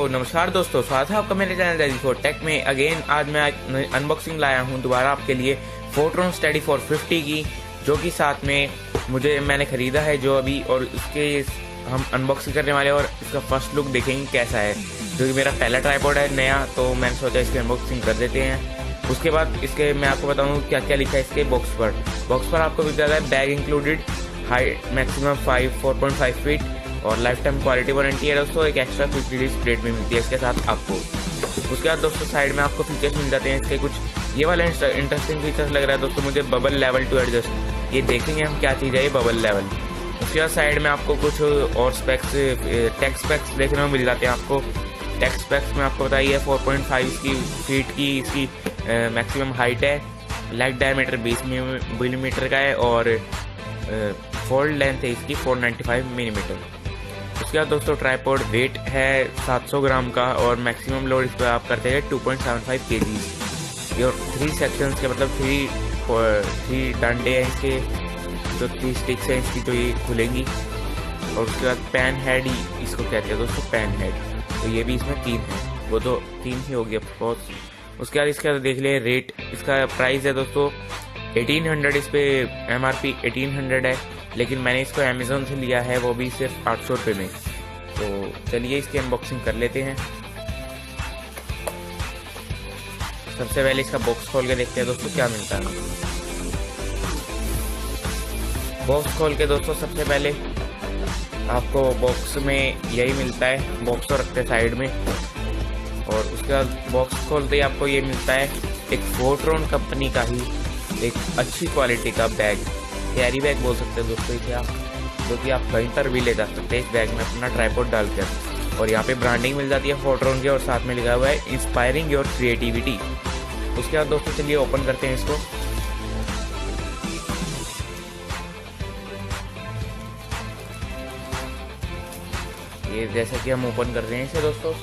नमस्कार दोस्तों, स्वागत है आपका मेरे चैनल रेडी फॉर टेक में। अगेन आज मैं अनबॉक्सिंग लाया हूं दोबारा आपके लिए फोर्ट्रॉन स्टडी 450 की, जो कि साथ में मैंने खरीदा है जो अभी, और इसके हम अनबॉक्सिंग करने वाले हैं और इसका फर्स्ट लुक देखेंगे कैसा है, जो कि मेरा पहला ट्राइपॉड है नया, तो मैंने सोचा इसकी अनबॉक्सिंग कर देते हैं। उसके बाद इसके मैं आपको बताऊँ क्या क्या लिखा है इसके बॉक्स पर आपको मिल जाता है bag included, height maximum 4.5 feet और लाइफ टाइम क्वालिटी वारंटी है दोस्तों। एक एक्स्ट्रा क्विक रिलीज प्लेट में मिलती है इसके साथ आपको। उसके बाद दोस्तों साइड में आपको फीचर्स मिल जाते हैं इसके कुछ, ये वाला इंटरेस्टिंग फीचर्स लग रहा है दोस्तों मुझे, बबल लेवल टू एडजस्ट। ये देखेंगे हम क्या चीज़ है ये बबल लेवल। उसके बाद साइड में आपको कुछ और स्पेक्स, टेक स्पेक्स देखने को मिल जाते हैं आपको। टेक स्पेक्स में आपको बताइए 4.5 फीट की इसकी मैक्सिमम हाइट है, लेग डायमीटर 20 मिलीमीटर का है और फोल्ड लेंथ है इसकी 495 मिलीमीटर। उसके बाद दोस्तों ट्राइपॉड वेट है 700 ग्राम का और मैक्सिमम लोड इस पर आप करते हैं 2.75 kg। और 3 सेक्शंस के मतलब 3 डंडे हैं इसके, जो 3 स्टिक्स हैं इसकी, तो ये खुलेंगी। और उसके बाद पैन हेड इसको कहते हैं दोस्तों, पैन हेड, तो ये भी इसमें 3 है, वो तो 3 ही हो गया ऑफकोर्स। उसके बाद इसका देख लिया रेट, इसका प्राइस है दोस्तों 1800, इस पर MRP 1800 है, लेकिन मैंने इसको अमेज़ोन से लिया है, वो भी सिर्फ 800 रुपये में। तो चलिए इसकी अनबॉक्सिंग कर लेते हैं। सबसे पहले इसका बॉक्स खोल के देखते हैं दोस्तों क्या मिलता है। बॉक्स खोल के दोस्तों सबसे पहले आपको बॉक्स में यही मिलता है, बॉक्स तो रखते हैं साइड में। और उसके बाद बॉक्स खोलते ही आपको ये मिलता है एक फोर्ट्रॉन कंपनी का ही एक अच्छी क्वालिटी का बैग, कैरी बैग बोल सकते हैं दोस्तों इसे आप, जो कि आप कहीं पर भी ले जा सकते हैं इस बैग में अपना ट्राइपॉड डालकर। और यहाँ पे ब्रांडिंग मिल जाती है फोर्ट्रॉन की और साथ में लिखा हुआ है इंस्पायरिंग योर क्रिएटिविटी। उसके बाद दोस्तों चलिए ओपन करते हैं इसको। ये जैसा कि हम ओपन कर रहे हैं इसे दोस्तों,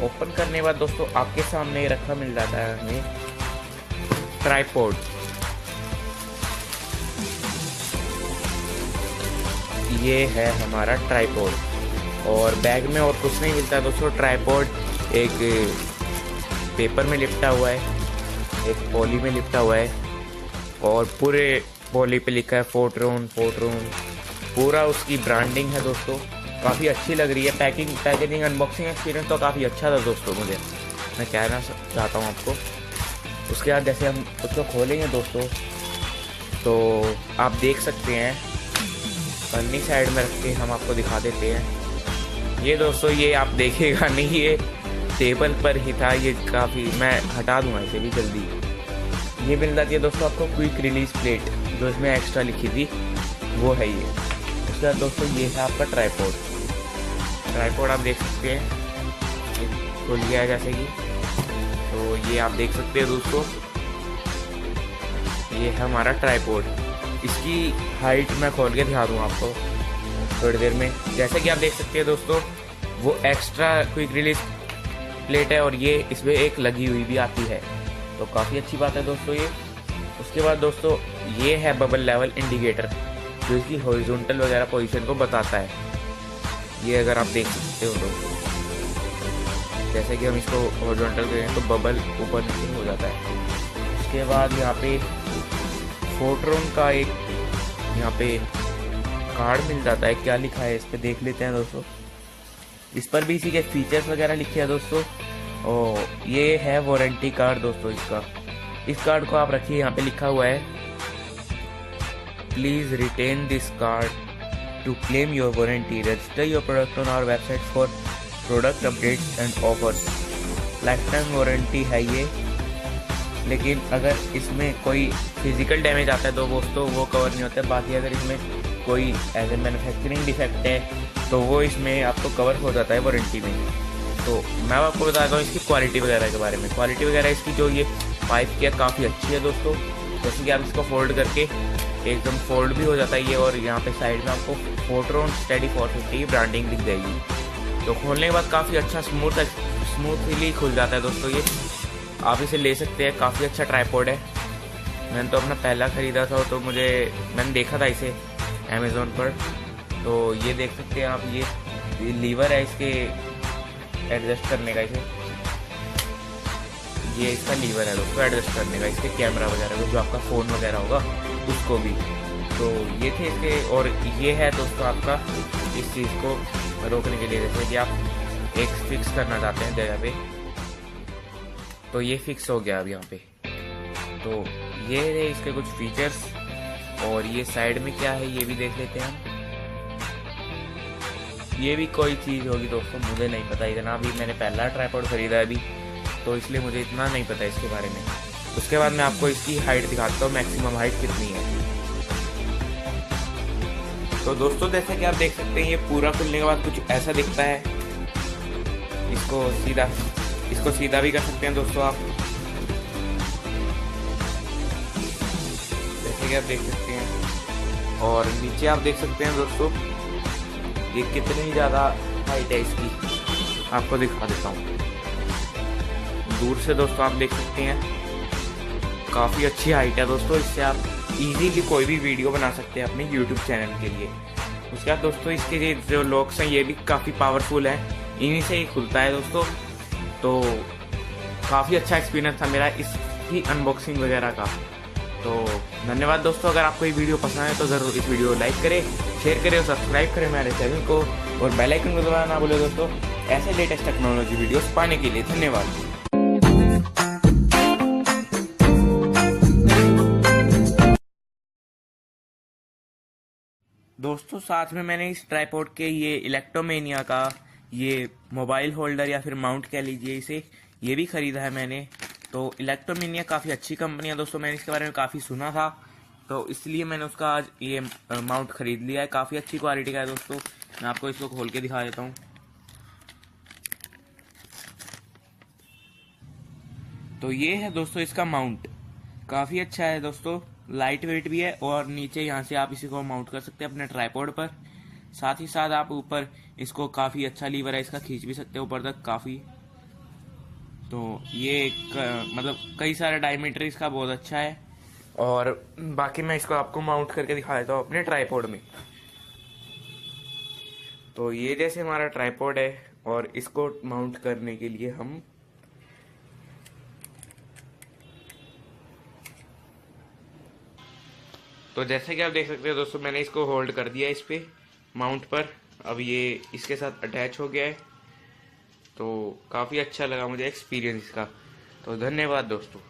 ओपन करने के बाद दोस्तों आपके सामने रखा मिल जाता है हमें ट्राइपॉड। ये है हमारा ट्राइपॉड और बैग में और कुछ नहीं मिलता दोस्तों। ट्राइपॉड एक पेपर में लिपटा हुआ है, एक पॉली में लिपटा हुआ है और पूरे पॉली पे लिखा है फोर्ट्रॉन। पूरा उसकी ब्रांडिंग है दोस्तों, काफ़ी अच्छी लग रही है। पैकेजिंग अनबॉक्सिंग एक्सपीरियंस तो काफ़ी अच्छा था दोस्तों, मुझे मैं कहना चाहता हूँ आपको। उसके बाद जैसे हम उसको खोलेंगे दोस्तों तो आप देख सकते हैं, पन्नी साइड में रख के हम आपको दिखा देते हैं। ये दोस्तों ये आप देखेगा नहीं, ये टेबल पर ही था, ये काफ़ी, मैं हटा दूंगा इसे भी जल्दी। ये मिल जाती है दोस्तों आपको क्विक रिलीज प्लेट, जो इसमें एक्स्ट्रा लिखी थी वो है ये। उसके बाद दोस्तों ये है आपका ट्राइपॉड आप देख सकते हैं, खुल गया है जैसे कि, तो ये आप देख सकते हैं दोस्तों, ये है हमारा ट्राइपॉड। इसकी हाइट मैं खोल के दिखा दूँ आपको थोड़ी देर में। जैसे कि आप देख सकते हैं दोस्तों वो एक्स्ट्रा क्विक रिलीज प्लेट है और ये इसमें एक लगी हुई भी आती है, तो काफ़ी अच्छी बात है दोस्तों ये। उसके बाद दोस्तों ये है बबल लेवल इंडिकेटर, जो इसकी हॉरिजॉन्टल वगैरह पोजीशन को बताता है। ये अगर आप देख सकते हो दोस्तों, जैसे कि हम इसको हॉरिजॉन्टल करें तो बबल ऊपर नीचे हो जाता है। उसके बाद यहाँ पे फोर्ट्रॉन का एक यहाँ पे कार्ड मिल जाता है, क्या लिखा है इस पे देख लेते हैं दोस्तों। इस पर भी इसी के फीचर्स वगैरह लिखे हैं दोस्तों। और ये है वारंटी कार्ड दोस्तों इसका। इस कार्ड को आप रखिए, यहाँ पे लिखा हुआ है please retain this card to claim your warranty, register your product on our website for product updates and offers. Lifetime warranty है ये, लेकिन अगर इसमें कोई फिजिकल डैमेज आता है तो दोस्तों वो कवर नहीं होता है। बाकी अगर इसमें कोई एज ए मैन्युफैक्चरिंग डिफेक्ट है तो वो इसमें आपको कवर हो जाता है वारंटी में। तो मैं आपको बताता हूँ इसकी क्वालिटी वगैरह के बारे में। क्वालिटी वगैरह इसकी जो ये पाइप की है काफ़ी अच्छी है दोस्तों। जैसे कि आप इसको फोल्ड करके एकदम फोल्ड भी हो जाता है ये, और यहाँ पे साइड में आपको फोर्ट्रॉन स्टडी 450 ब्रांडिंग दिख जाएगी। तो खोलने के बाद काफ़ी अच्छा स्मूथली खुल जाता है दोस्तों ये। आप इसे ले सकते हैं, काफ़ी अच्छा ट्राइपॉड है। मैंने तो अपना पहला ख़रीदा था तो मैंने देखा था इसे अमेज़ोन पर, तो ये देख सकते हैं आप, ये लीवर है इसके एडजस्ट करने का इसे, ये इसका लीवर है दोस्तों एडजस्ट करने का, इसके कैमरा वगैरह को, जो आपका फ़ोन वगैरह होगा उसको भी। तो ये थे इसके, और ये है दोस्तों आपका इस चीज़ को रोकने के लिए, जैसे कि आप एक फिक्स करना चाहते हैं जगह पे, तो ये फिक्स हो गया अब यहाँ पे। तो ये है इसके कुछ फीचर्स, और ये साइड में क्या है ये भी देख लेते हैं हम। ये भी कोई चीज़ होगी दोस्तों, मुझे नहीं पता इतना, अभी मैंने पहला ट्राइपॉड खरीदा है अभी, तो इसलिए मुझे इतना नहीं पता इसके बारे में। उसके बाद मैं आपको इसकी हाइट दिखाता हूँ, मैक्सिमम हाइट कितनी है। तो दोस्तों जैसे कि आप देख सकते हैं, ये पूरा खुलने के बाद कुछ ऐसा दिखता है। इसको सीधा भी कर सकते हैं दोस्तों आप, जैसे कि आप देख सकते हैं। और नीचे आप देख सकते हैं दोस्तों ये कितनी ज़्यादा हाइट है इसकी, आपको दिखा देता हूँ दूर से दोस्तों। आप देख सकते हैं काफ़ी अच्छी हाइट है दोस्तों, इससे आप इजीली कोई भी वीडियो बना सकते हैं अपने यूट्यूब चैनल के लिए। उसके बाद दोस्तों इसके जो लॉक्स हैं ये भी काफ़ी पावरफुल है, इन्हीं से ही खुलता है दोस्तों। तो काफ़ी अच्छा एक्सपीरियंस था मेरा इसकी अनबॉक्सिंग वगैरह का। तो धन्यवाद दोस्तों, अगर आपको ये वीडियो पसंद आए तो ज़रूर इस वीडियो को लाइक करें, शेयर करें और सब्सक्राइब करें मेरे चैनल को, और बेल आइकन को दबाना ना भूलें दोस्तों ऐसे लेटेस्ट टेक्नोलॉजी वीडियोस पाने के लिए। धन्यवाद। दोस्तों साथ में मैंने इस ट्राइपॉड के ये इलेक्ट्रोमेनिया का ये मोबाइल होल्डर या फिर माउंट कह लीजिए इसे, ये भी खरीदा है मैंने। तो इलेक्ट्रोमेनिया काफ़ी अच्छी कंपनी है दोस्तों, मैंने इसके बारे में काफ़ी सुना था, तो इसलिए मैंने उसका आज ये माउंट खरीद लिया है। काफ़ी अच्छी क्वालिटी का है दोस्तों, मैं आपको इसको खोल के दिखा देता हूँ। तो ये है दोस्तों इसका माउंट, काफ़ी अच्छा है दोस्तों, लाइट वेट भी है, और नीचे यहाँ से आप इसी को माउंट कर सकते हैं अपने ट्राइपॉड पर। साथ ही साथ आप ऊपर इसको, काफ़ी अच्छा लीवर है इसका, खींच भी सकते हैं ऊपर तक काफ़ी। तो ये मतलब कई सारे डायमीटर इसका बहुत अच्छा है। और बाकी मैं इसको आपको माउंट करके दिखा देता हूँ अपने ट्राइपॉड में। तो ये जैसे हमारा ट्राइपॉड है, और इसको माउंट करने के लिए हम तो जैसे कि आप देख सकते हैं दोस्तों, मैंने इसको होल्ड कर दिया इस पे माउंट पर, अब ये इसके साथ अटैच हो गया है। तो काफ़ी अच्छा लगा मुझे एक्सपीरियंस इसका। तो धन्यवाद दोस्तों।